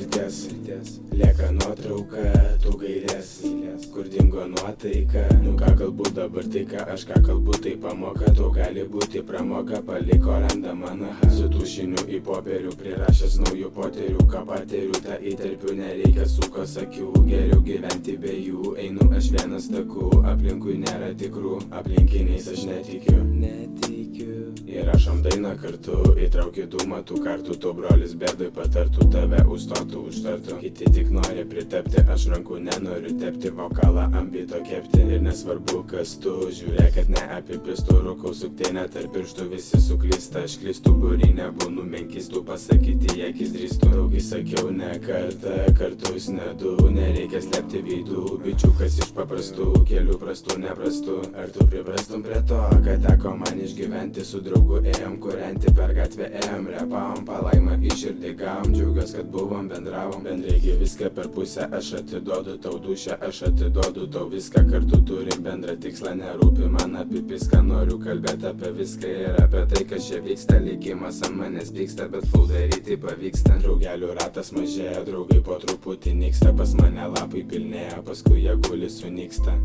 mirties lieka nuotrauka, tu gailės, kur dingo nuotaika. Nu ką kalbu dabar, tai ką aš ką kalbu, tai pamoka, to gali būti pramoga. Paliko randą mano su tušiniu į popierių, prirašęs naujų poterių, ką patiriu, tą įterpiu, nereikia sukos akių. Geriau gyventi be jų, einu aš vienas taku, aplinkui nėra tikrų, aplinkiniais aš netikiu. Įrašom dainą kartu, įtrauki dūmą tų kartų, tu brolis bėdai patartų, tave užstotų, užtartų. Kiti tik nori pritapti, aš rankų nenoriu tepti, vokalą ambito kepti. Ir nesvarbu kas tu, žiūrėk, kad neapipistų, rūkau suktienę tarp pirštų, visi suklysta, aš klystu, būry nebūnu menkistų, pasakyti jekis drįstu. Daugai sakiau ne kartą, kartus ne du, nereikia slėpti veidų, bičiukas iš paprastų, kelių prastų, neprastų. Ar tu priprastum prie to, kad teko man išgyventi, su draugu ėjom kurenti, per gatvę ėjom, repavom, palaimą į širdį gavom, džiaugiuos, kad buvom, bendravom, bendrai viską per pusę, aš atiduodu tau dušę, aš atiduodu tau viską, kartu turim bendrą tikslą, nerūpi man apie viską, noriu kalbėti apie viską ir apie tai, kas čia vyksta, likimas ant manęs pyksta, bet full daryti pavyksta. Draugelių ratas mažėja, draugai po truputį nyksta, pas mane lapai pilnėja, paskui jie guli sunyksta.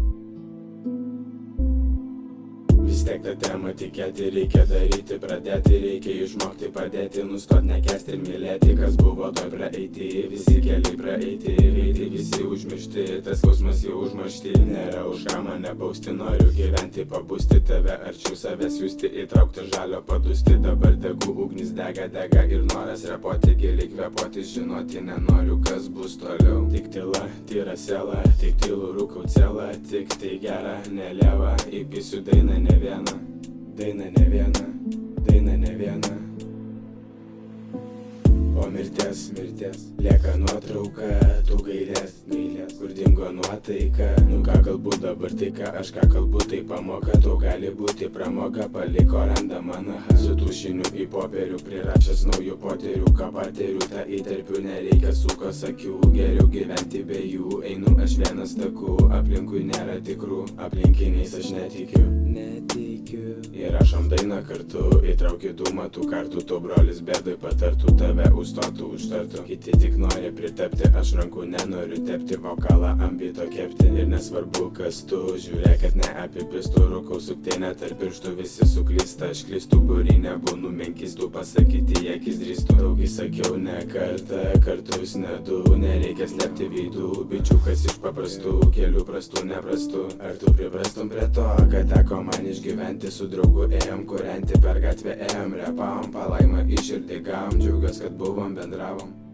Vis tiek tą temą tikėti reikia daryti, pradėti reikia išmokti, padėti, nustot nekesti ir mylėti, kas buvo toj praeiti, visi keliai praeiti, veidai visi užmiršti, tas skausmas jau užmaršti, nėra už ką mane bausti, noriu gyventi, pabusti, tave arčiau savęs justi, įtraukti žalio padusti, dabar degu ugnis dega ir noras repoti, giliai kvėpoti, žinoti nenoriu, kas bus toliau. Tik tyla, tyra siela, tik tylu rūkau celą, tik tai gera, nelieva, įpisiu dainą ne viena, daina ne viena, daina ne viena. Po mirties lieka nuotrauka, tu gailės, kur dingo nuotaika. Nu ką kalbu dabar, tai ką aš ką kalbu, tai pamoka, to gali būti pramoga. Paliko randą mano su tušiniu į popierių, prirašęs naujų poterių, ką patiriu, tą įterpiu, nereikia sukos akių. Geriau gyventi be jų, einu aš vienas taku, aplinkui nėra tikrų, aplinkiniais aš netikiu. Įrašom dainą kartu, įtrauki dūmą tų kartų, tu brolis bėdai patartų, tave užstotų, užtartų. Kiti tik nori pritapti, aš rankų nenoriu tepti, vokalą ambito kepti. Ir nesvarbu kas tu, žiūrėk, kad neapipistų, rūkau suktienę tarp pirštų, visi suklysta, aš klystu, būry nebūnu menkistų, pasakyti jekis drįstu. Daugai sakiau ne kartą, kartus ne du, nereikia slėpti veidų, bičiukas iš paprastų, kelių prastų, neprastų. Ar tu priprastum prie to, kad teko man išgyventi, su draugu ėjom kurenti, per gatvę ėjom, repavom, palaimą į širdį gavom, džiaugiuos, kad buvom, bendravom.